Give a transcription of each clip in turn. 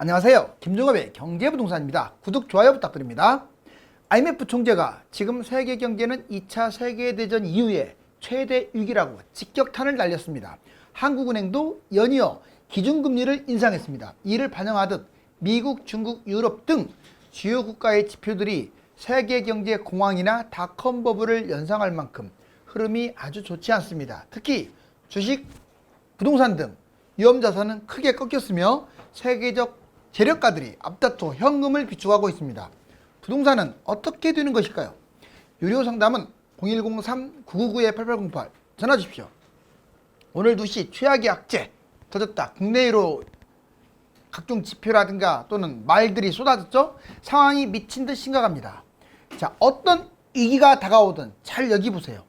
안녕하세요. 김종업의 경제부동산입니다. 구독, 좋아요 부탁드립니다. IMF 총재가 지금 세계 경제는 2차 세계대전 이후에 최대 위기라고 직격탄을 날렸습니다. 한국은행도 연이어 기준금리를 인상했습니다. 이를 반영하듯 미국, 중국, 유럽 등 주요 국가의 지표들이 세계 경제 공황이나 닷컴 버블을 연상할 만큼 흐름이 아주 좋지 않습니다. 특히 주식, 부동산 등 위험자산은 크게 꺾였으며 세계적 재력가들이 앞다퉈 현금을 비축하고 있습니다. 부동산은 어떻게 되는 것일까요? 유료 상담은 0103-999-8808 전화 주십시오. 오늘 2시 최악의 악재 터졌다. 국내외로 각종 지표라든가 또는 말들이 쏟아졌죠? 상황이 미친 듯 심각합니다. 자, 어떤 위기가 다가오든 잘 여기 보세요.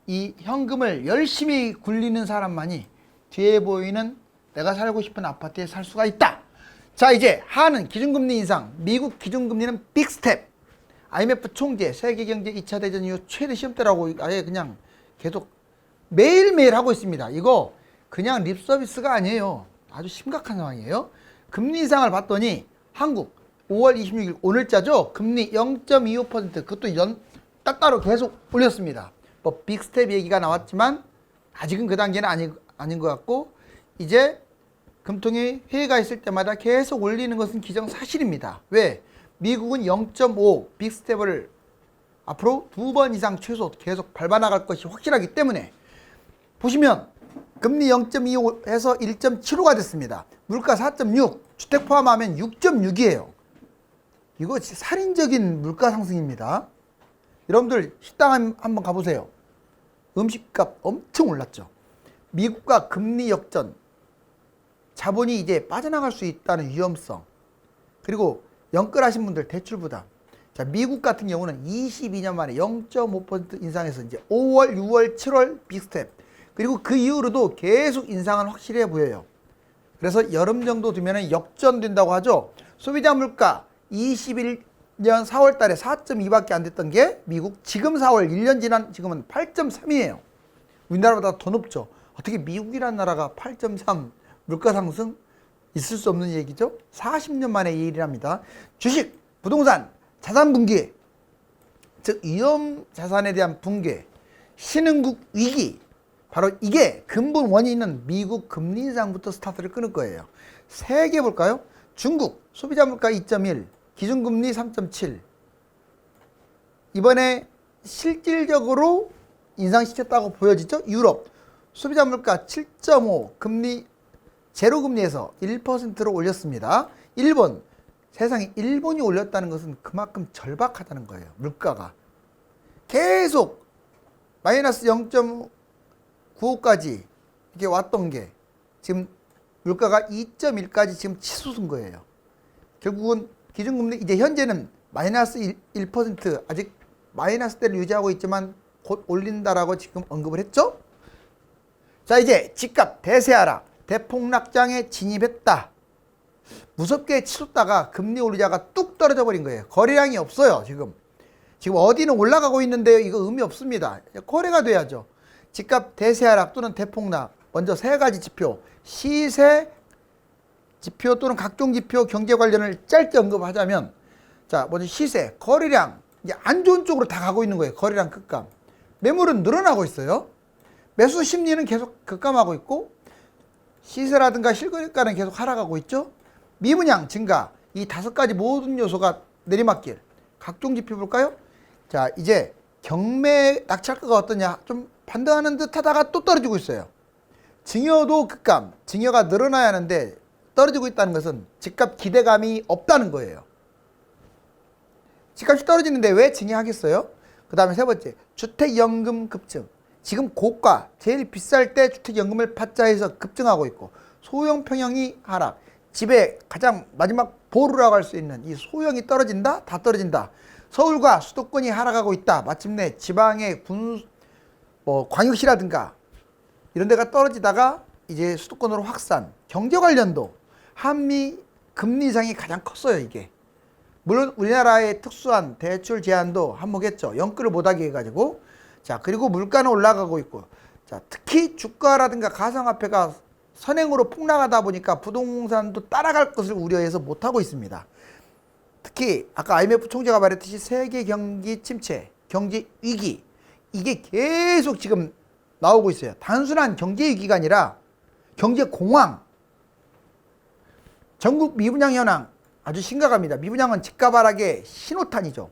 이 현금을 열심히 굴리는 사람만이 뒤에 보이는 내가 살고 싶은 아파트에 살 수가 있다. 자, 이제 한은 기준금리 인상, 미국 기준금리는 빅스텝, IMF 총재 세계경제 2차 대전 이후 최대 시험대라고 아예 그냥 계속 매일매일 하고 있습니다. 이거 그냥 립서비스가 아니에요. 아주 심각한 상황이에요. 금리 인상을 봤더니 한국 5월 26일 오늘자죠. 금리 0.25% 그것도 따따로 계속 올렸습니다. 뭐 빅스텝 얘기가 나왔지만 아직은 그 단계는 아닌 것 같고, 이제 금통위 회의가 있을 때마다 계속 올리는 것은 기정사실입니다. 왜? 미국은 0.5 빅스텝을 앞으로 2번 이상 최소 계속 밟아나갈 것이 확실하기 때문에, 보시면 금리 0.25에서 1.75가 됐습니다. 물가 4.6, 주택 포함하면 6.6이에요. 이거 살인적인 물가 상승입니다. 여러분들 식당 한번 가보세요. 음식값 엄청 올랐죠. 미국과 금리 역전, 자본이 이제 빠져나갈 수 있다는 위험성, 그리고 연끌하신 분들 대출 부담. 자, 미국 같은 경우는 22년 만에 0.5% 인상해서 이제 5월, 6월, 7월 빅스텝, 그리고 그 이후로도 계속 인상은 확실해 보여요. 그래서 여름 정도 되면 역전된다고 하죠. 소비자 물가 21년 4월 달에 4.2밖에 안 됐던 게 미국 지금 4월 1년 지난 지금은 8.3이에요. 우리나라보다 더 높죠. 어떻게 미국이라는 나라가 8.3 물가 상승? 있을 수 없는 얘기죠. 40년 만에 이 일이랍니다. 주식, 부동산, 자산 붕괴, 즉 위험 자산에 대한 붕괴, 신흥국 위기, 바로 이게 근본 원인은 미국 금리 인상부터 스타트를 끊을 거예요. 세계 볼까요? 중국 소비자 물가 2.1, 기준금리 3.7. 이번에 실질적으로 인상시켰다고 보여지죠. 유럽 소비자 물가 7.5, 금리 제로금리에서 1%로 올렸습니다. 일본, 세상에 일본이 올렸다는 것은 그만큼 절박하다는 거예요. 물가가 계속 마이너스 0.95까지 이렇게 왔던 게 지금 물가가 2.1까지 지금 치솟은 거예요. 결국은 기준금리 이제 현재는 마이너스 1%, 아직 마이너스대를 유지하고 있지만 곧 올린다라고 지금 언급을 했죠. 자, 이제 집값 대세 하락, 대폭락장에 진입했다. 무섭게 치솟다가 금리 오르자가 뚝 떨어져 버린 거예요. 거래량이 없어요. 지금 어디는 올라가고 있는데요. 이거 의미 없습니다. 거래가 돼야죠. 집값 대세 하락 또는 대폭락, 먼저 세 가지 지표, 시세 지표 또는 각종 지표 경제 관련을 짧게 언급하자면, 자, 먼저 시세, 거래량 이제 안 좋은 쪽으로 다 가고 있는 거예요. 거래량 급감. 매물은 늘어나고 있어요. 매수 심리는 계속 급감하고 있고, 시세라든가 실거래가는 계속 하락하고 있죠. 미분양 증가, 이 5가지 모든 요소가 내리막길. 각종 지표 볼까요? 자, 이제 경매 낙찰가가 어떠냐, 좀 반등하는 듯 하다가 또 떨어지고 있어요. 증여도 급감, 증여가 늘어나야 하는데 떨어지고 있다는 것은 집값 기대감이 없다는 거예요. 집값이 떨어지는데 왜 증여하겠어요? 그 다음에 세 번째, 주택연금 급증. 지금 고가, 제일 비쌀 때 주택연금을 받자 해서 급증하고 있고, 소형 평형이 하락, 집에 가장 마지막 보루라고 할 수 있는 이 소형이 떨어진다? 다 떨어진다. 서울과 수도권이 하락하고 있다. 마침내 지방의 광역시라든가 이런 데가 떨어지다가 이제 수도권으로 확산. 경제 관련도 한미 금리 인상이 가장 컸어요. 이게 물론 우리나라의 특수한 대출 제한도 한몫했죠. 연끌을 못하게 해가지고. 자, 그리고 물가는 올라가고 있고, 자, 특히 주가라든가 가상화폐가 선행으로 폭락하다 보니까 부동산도 따라갈 것을 우려해서 못하고 있습니다. 특히 아까 IMF 총재가 말했듯이 세계 경기 침체, 경제 위기 이게 계속 지금 나오고 있어요. 단순한 경제 위기가 아니라 경제 공황, 전국 미분양 현황 아주 심각합니다. 미분양은 집값 하락의 신호탄이죠.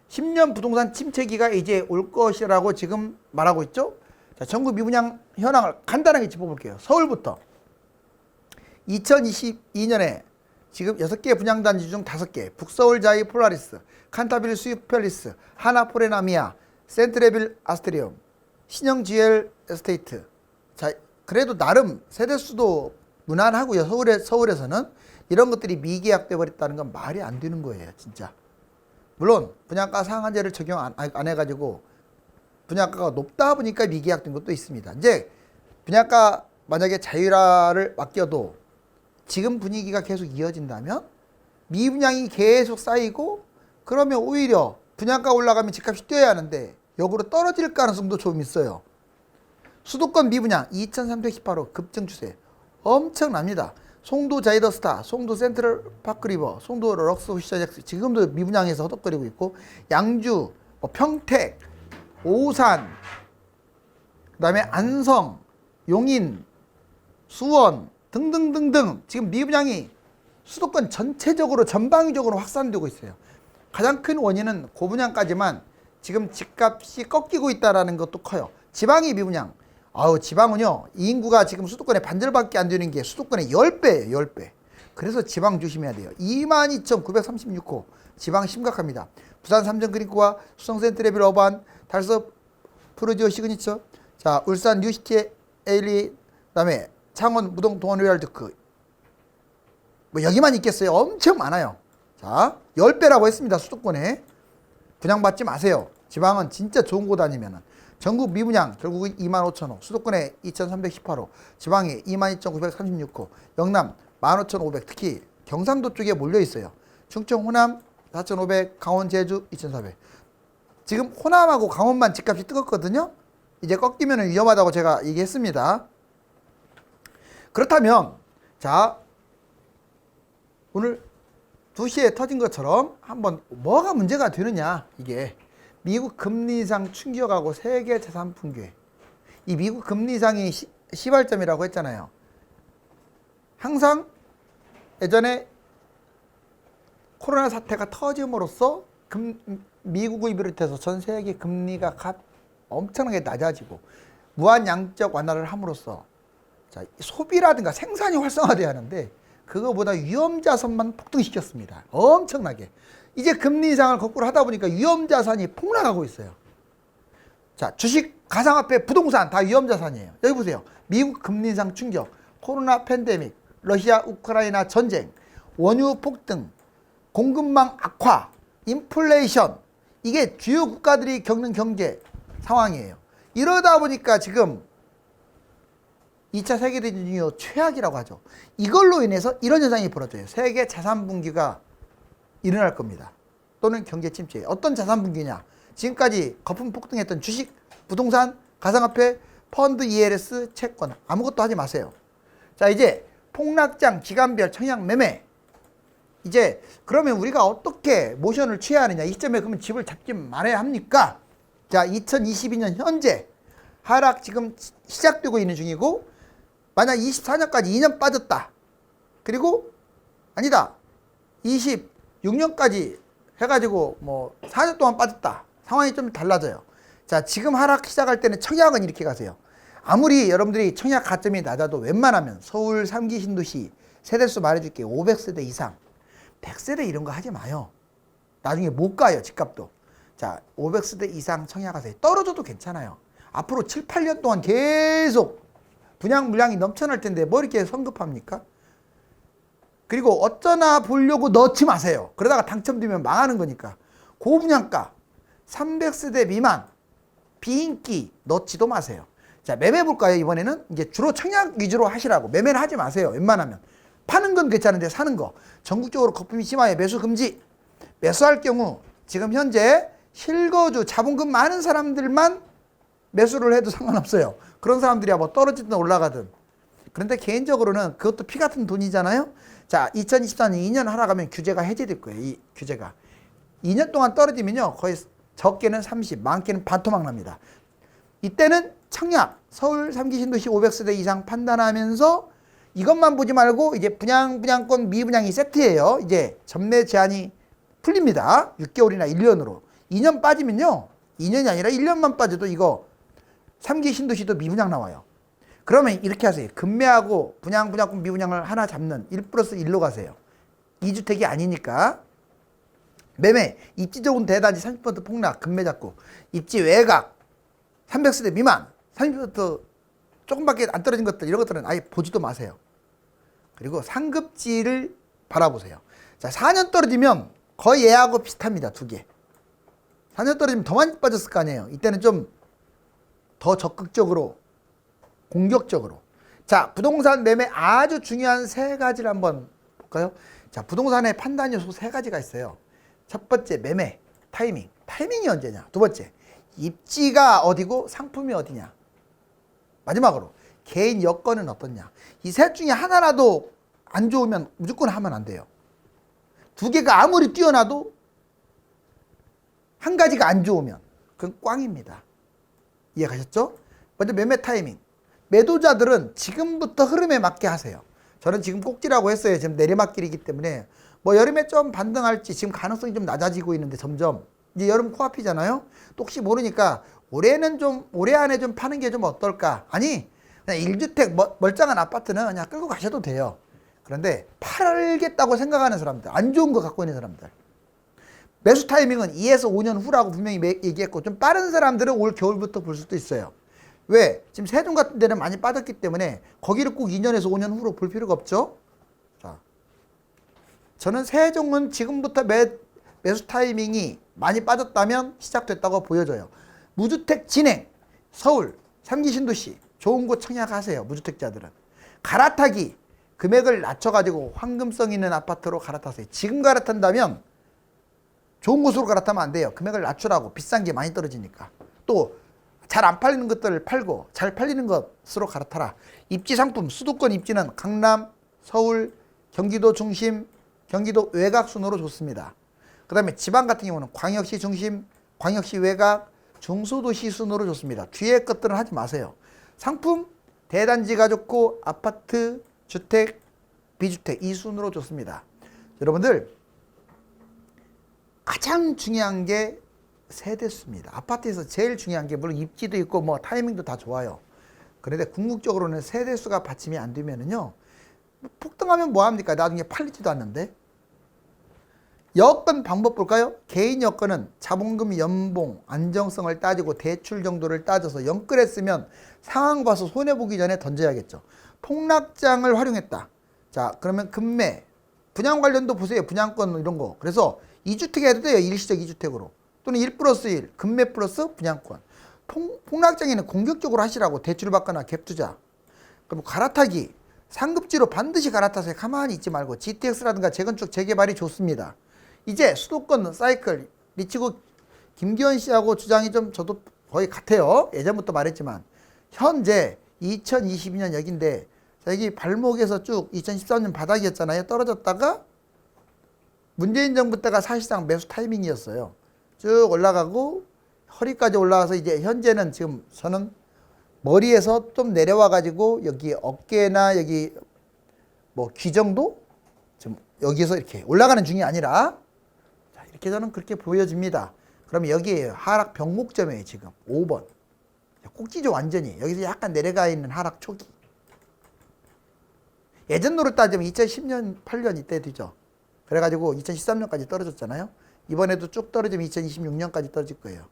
10년 부동산 침체기가 이제 올 것이라고 지금 말하고 있죠. 자, 전국 미분양 현황을 간단하게 짚어볼게요. 서울부터 2022년에 지금 6개 분양단지 중 5개, 북서울자이 폴라리스, 칸타빌 스위펠리스, 하나포레나미아, 센트레빌 아스테리움, 신영 GL 에스테이트. 자, 그래도 나름 세대수도 무난하고요. 서울에서는 이런 것들이 미계약돼 버렸다는 건 말이 안 되는 거예요, 진짜. 물론 분양가 상한제를 적용 안 해가지고 분양가가 높다 보니까 미계약된 것도 있습니다. 이제 분양가 만약에 자율화를 맡겨도 지금 분위기가 계속 이어진다면 미분양이 계속 쌓이고 그러면 오히려 분양가 올라가면 집값이 뛰어야 하는데 역으로 떨어질 가능성도 좀 있어요. 수도권 미분양 2318호 급증 추세 엄청납니다. 송도 자이더스타, 송도 센트럴 파크리버, 송도 럭스 후시자잭스 지금도 미분양에서 허덕거리고 있고 양주, 평택, 오산, 그 다음에 안성, 용인, 수원 등등등등 지금 미분양이 수도권 전체적으로 전방위적으로 확산되고 있어요. 가장 큰 원인은 고분양까지만 지금 집값이 꺾이고 있다는 것도 커요. 지방이 미분양. 지방은요, 이 인구가 지금 수도권의 반절밖에 안 되는 게 수도권의 10배예요, 10배. 그래서 지방 조심해야 돼요. 22,936호. 지방 심각합니다. 부산 삼성그린코와 수성 센트레빌 어반, 달서 프로지오 시그니처, 자, 울산 뉴시티 에일리, 그 다음에 창원 무동 동원 로얄드크. 뭐 여기만 있겠어요? 엄청 많아요. 자, 10배라고 했습니다, 수도권에. 분양받지 마세요. 지방은 진짜 좋은 곳 아니면은. 전국 미분양 결국은 25,000호, 수도권에 2,318호, 지방에 22,936호, 영남 15,500, 특히 경상도 쪽에 몰려 있어요. 충청, 호남 4,500, 강원, 제주 2,400. 지금 호남하고 강원만 집값이 뜨겁거든요. 이제 꺾이면 위험하다고 제가 얘기했습니다. 그렇다면 자, 오늘 2시에 터진 것처럼 한번 뭐가 문제가 되느냐, 이게 미국 금리 인상 충격하고 세계 자산 붕괴. 이 미국 금리 인상이 시발점이라고 했잖아요. 항상 예전에 코로나 사태가 터짐으로써 미국을 비롯해서 전 세계 금리가 엄청나게 낮아지고 무한 양적 완화를 함으로써 자, 소비라든가 생산이 활성화돼야 하는데 그거보다 위험자산만 폭등시켰습니다. 엄청나게. 이제 금리 인상을 거꾸로 하다 보니까 위험자산이 폭락하고 있어요. 자, 주식, 가상화폐, 부동산 다 위험자산이에요. 여기 보세요. 미국 금리 인상 충격, 코로나 팬데믹, 러시아 우크라이나 전쟁, 원유 폭등, 공급망 악화, 인플레이션, 이게 주요 국가들이 겪는 경제 상황이에요. 이러다 보니까 지금 2차 세계대전 이후 최악이라고 하죠. 이걸로 인해서 이런 현상이 벌어져요. 세계 자산 붕괴가 일어날 겁니다. 또는 경제 침체. 어떤 자산 붕괴냐? 지금까지 거품 폭등했던 주식, 부동산, 가상화폐, 펀드, ELS, 채권 아무것도 하지 마세요. 자, 이제 폭락장, 기간별 청약 매매. 이제 그러면 우리가 어떻게 모션을 취해야 하느냐? 이 시점에 그러면 집을 잡지 말아야 합니까? 자, 2022년 현재 하락 지금 시작되고 있는 중이고 만약 24년까지 2년 빠졌다. 그리고 아니다. 26년까지 해가지고 뭐 4년 동안 빠졌다. 상황이 좀 달라져요. 자, 지금 하락 시작할 때는 청약은 이렇게 가세요. 아무리 여러분들이 청약 가점이 낮아도 웬만하면 서울 3기 신도시 세대수 말해줄게요. 500세대 이상. 100세대 이런 거 하지 마요. 나중에 못 가요, 집값도. 자, 500세대 이상 청약하세요. 떨어져도 괜찮아요. 앞으로 7, 8년 동안 계속 분양 물량이 넘쳐날 텐데 뭐 이렇게 성급합니까? 그리고 어쩌나 보려고 넣지 마세요. 그러다가 당첨되면 망하는 거니까. 고분양가 300세대 미만 비인기 넣지도 마세요. 자, 매매 볼까요? 이번에는 이제 주로 청약 위주로 하시라고. 매매는 하지 마세요. 웬만하면. 파는 건 괜찮은데 사는 거. 전국적으로 거품이 심하여 매수 금지. 매수할 경우 지금 현재 실거주 자본금 많은 사람들만 매수를 해도 상관없어요. 그런 사람들이야 뭐 떨어지든 올라가든 그런데 개인적으로는 그것도 피 같은 돈이잖아요. 자, 2024년 2년 하락하면 규제가 해제될 거예요. 이 규제가 2년 동안 떨어지면요 거의 적게는 30, 많게는 반토막 납니다. 이때는 청약, 서울 3기 신도시 500세대 이상 판단하면서 이것만 보지 말고 이제 분양권 미분양이 세트예요. 이제 전매 제한이 풀립니다. 6개월이나 1년으로. 2년 빠지면요. 2년이 아니라 1년만 빠져도 이거 3기 신도시도 미분양 나와요. 그러면 이렇게 하세요. 급매하고 분양권 미분양을 하나 잡는 1+1로 가세요. 2주택이 아니니까. 매매, 입지 좋은 대단지 30% 폭락, 급매 잡고. 입지 외곽, 300세대 미만, 30% 조금밖에 안 떨어진 것들, 이런 것들은 아예 보지도 마세요. 그리고 상급지를 바라보세요. 자, 4년 떨어지면 거의 얘하고 비슷합니다. 두 개. 4년 떨어지면 더 많이 빠졌을 거 아니에요. 이때는 좀 더 적극적으로, 공격적으로. 자, 부동산 매매 아주 중요한 세 가지를 한번 볼까요? 자, 부동산의 판단 요소 세 가지가 있어요. 첫 번째, 매매, 타이밍. 타이밍이 언제냐? 두 번째, 입지가 어디고 상품이 어디냐? 마지막으로, 개인 여건은 어떻냐? 이 셋 중에 하나라도 안 좋으면 무조건 하면 안 돼요. 두 개가 아무리 뛰어나도 한 가지가 안 좋으면 그건 꽝입니다. 이해가셨죠? 먼저 매매 타이밍. 매도자들은 지금부터 흐름에 맞게 하세요. 저는 지금 꼭지라고 했어요. 지금 내리막길이기 때문에 뭐 여름에 좀 반등할지 지금 가능성이 좀 낮아지고 있는데 점점 이제 여름 코앞이잖아요. 또 혹시 모르니까 올해 안에 좀 파는 게 좀 어떨까? 아니, 그냥 1주택 멀쩡한 아파트는 그냥 끌고 가셔도 돼요. 그런데 팔겠다고 생각하는 사람들, 안 좋은 거 갖고 있는 사람들, 매수 타이밍은 2에서 5년 후라고 분명히 얘기했고, 좀 빠른 사람들은 올 겨울부터 볼 수도 있어요. 왜? 지금 세종 같은 데는 많이 빠졌기 때문에 거기를 꼭 2년에서 5년 후로 볼 필요가 없죠. 자, 저는 세종은 지금부터 매수 타이밍이 많이 빠졌다면 시작됐다고 보여져요. 무주택 진행, 서울 3기 신도시 좋은 곳 청약하세요. 무주택자들은 갈아타기, 금액을 낮춰가지고 황금성 있는 아파트로 갈아타세요. 지금 갈아탄다면 좋은 곳으로 갈아타면 안 돼요. 금액을 낮추라고. 비싼 게 많이 떨어지니까. 또 잘 안 팔리는 것들을 팔고 잘 팔리는 것으로 갈아타라. 입지 상품, 수도권 입지는 강남, 서울, 경기도 중심, 경기도 외곽 순으로 좋습니다. 그 다음에 지방 같은 경우는 광역시 중심, 광역시 외곽, 중소도시 순으로 좋습니다. 뒤에 것들은 하지 마세요. 상품, 대단지가 좋고 아파트, 주택, 비주택 이 순으로 좋습니다. 여러분들 가장 중요한 게 세대수입니다. 아파트에서 제일 중요한 게 물론 입지도 있고 뭐 타이밍도 다 좋아요. 그런데 궁극적으로는 세대수가 받침이 안 되면은요, 폭등하면 뭐합니까? 나중에 팔리지도 않는데. 여건 방법 볼까요? 개인 여건은 자본금, 연봉, 안정성을 따지고 대출 정도를 따져서 영끌했으면 상황 봐서 손해보기 전에 던져야겠죠. 폭락장을 활용했다. 자, 그러면 급매, 분양 관련도 보세요. 분양권 이런 거. 그래서 2주택 해도 돼요. 일시적 2주택으로. 또는 1+1, 급매 플러스 분양권. 폭락장에는 공격적으로 하시라고. 대출을 받거나 갭투자. 그럼 갈아타기, 상급지로 반드시 갈아타세요. 가만히 있지 말고. GTX라든가 재건축, 재개발이 좋습니다. 이제 수도권 사이클, 리치고 김기현 씨하고 주장이 좀 저도 거의 같아요. 예전부터 말했지만 현재 2022년 여기인데, 여기 발목에서 쭉 2013년 바닥이었잖아요. 떨어졌다가 문재인 정부 때가 사실상 매수 타이밍이었어요. 쭉 올라가고 허리까지 올라가서 이제 현재는 지금 저는 머리에서 좀 내려와 가지고 여기 어깨나 여기 뭐 귀 정도 지금 여기서 이렇게 올라가는 중이 아니라, 자, 이렇게 저는 그렇게 보여집니다. 그럼 여기에요. 하락 병목점이에요. 지금 5번 꼭지죠. 완전히 여기서 약간 내려가 있는 하락 초기. 예전으로 따지면 2010년 8년 이때 되죠. 그래가지고 2013년까지 떨어졌잖아요. 이번에도 쭉 떨어지면 2026년까지 떨어질 거예요.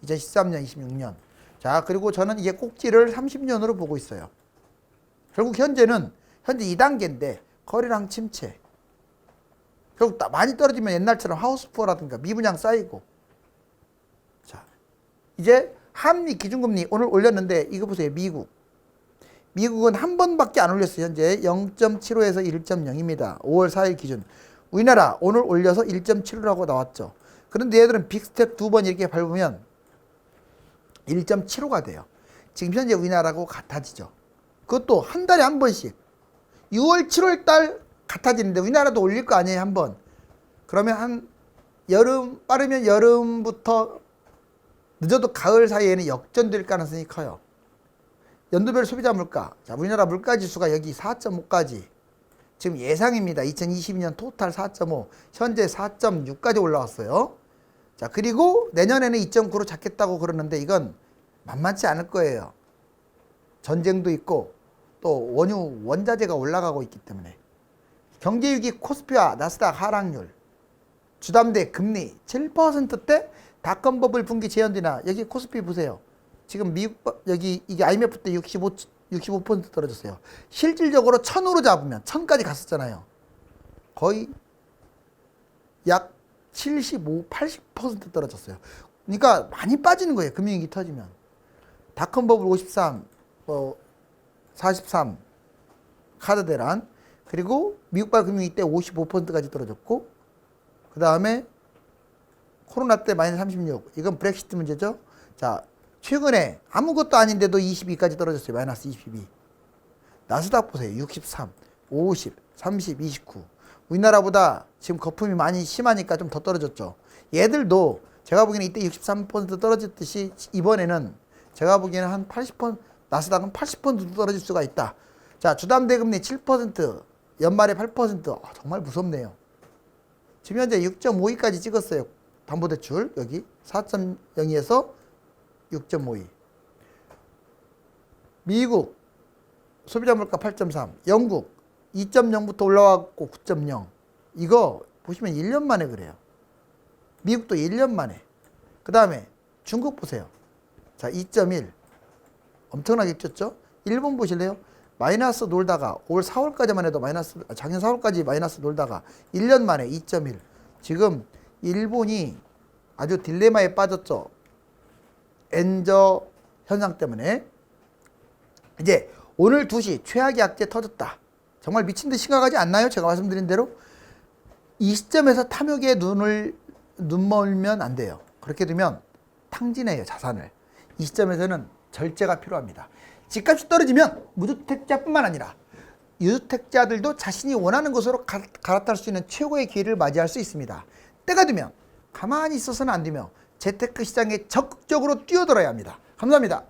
2013년, 26년. 자, 그리고 저는 이게 꼭지를 30년으로 보고 있어요. 결국 현재 2단계인데 거래량 침체. 결국 많이 떨어지면 옛날처럼 하우스푸어라든가 미분양 쌓이고. 자, 이제 한미 기준금리 오늘 올렸는데 이거 보세요. 미국은 한 번밖에 안 올렸어요. 현재 0.75에서 1.0입니다. 5월 4일 기준. 우리나라 오늘 올려서 1.75라고 나왔죠. 그런데 얘들은 빅스텝 2번 이렇게 밟으면 1.75가 돼요. 지금 현재 우리나라하고 같아지죠. 그것도 한 달에 한 번씩. 6월, 7월 달 같아지는데 우리나라도 올릴 거 아니에요, 한 번. 그러면 한 여름, 빠르면 여름부터 늦어도 가을 사이에는 역전될 가능성이 커요. 연도별 소비자 물가. 자, 우리나라 물가 지수가 여기 4.5까지. 지금 예상입니다. 2022년 토탈 4.5, 현재 4.6까지 올라왔어요. 자, 그리고 내년에는 2.9로 잡겠다고 그러는데 이건 만만치 않을 거예요. 전쟁도 있고 또 원유 원자재가 올라가고 있기 때문에. 경제위기 코스피와 나스닥 하락률, 주담대 금리 7%대 닷컴 버블 분기 재현되나. 여기 코스피 보세요. 지금 미국 여기 이게 IMF 때 65% 떨어졌어요. 실질적으로 1000으로 잡으면 1000까지 갔었잖아요. 거의 약 75, 80% 떨어졌어요. 그러니까 많이 빠지는 거예요. 금융위기 터지면. 닷컴 버블 53, 43, 카드 대란, 그리고 미국발 금융위기 때 55%까지 떨어졌고, 그 다음에 코로나 때 마이너스 36. 이건 브렉시트 문제죠. 자, 최근에 아무것도 아닌데도 22까지 떨어졌어요. 마이너스 22. 나스닥 보세요. 63, 50, 30, 29. 우리나라보다 지금 거품이 많이 심하니까 좀 더 떨어졌죠. 얘들도 제가 보기에는 이때 63% 떨어졌듯이 이번에는 제가 보기에는 한 80%, 나스닥은 80% 떨어질 수가 있다. 자, 주담대금리 7%, 연말에 8%. 정말 무섭네요. 지금 현재 6.52까지 찍었어요. 담보대출 여기 4.02에서 6.52. 미국 소비자 물가 8.3, 영국 2.0부터 올라왔고 9.0. 이거 보시면 1년 만에 그래요. 미국도 1년 만에. 그 다음에 중국 보세요. 자, 2.1. 엄청나게 뛰었죠? 일본 보실래요? 마이너스 놀다가 올 4월까지만 해도 마이너스, 작년 4월까지 마이너스 놀다가 1년 만에 2.1. 지금 일본이 아주 딜레마에 빠졌죠. 엔저 현상 때문에. 이제 오늘 2시 최악의 악재 터졌다. 정말 미친 듯이 심각하지 않나요? 제가 말씀드린 대로. 이 시점에서 탐욕에 눈멀면 안 돼요. 그렇게 되면 탕진해요, 자산을. 이 시점에서는 절제가 필요합니다. 집값이 떨어지면 무주택자뿐만 아니라 유주택자들도 자신이 원하는 곳으로 갈아탈 수 있는 최고의 기회를 맞이할 수 있습니다. 때가 되면 가만히 있어서는 안 되며 재테크 시장에 적극적으로 뛰어들어야 합니다. 감사합니다.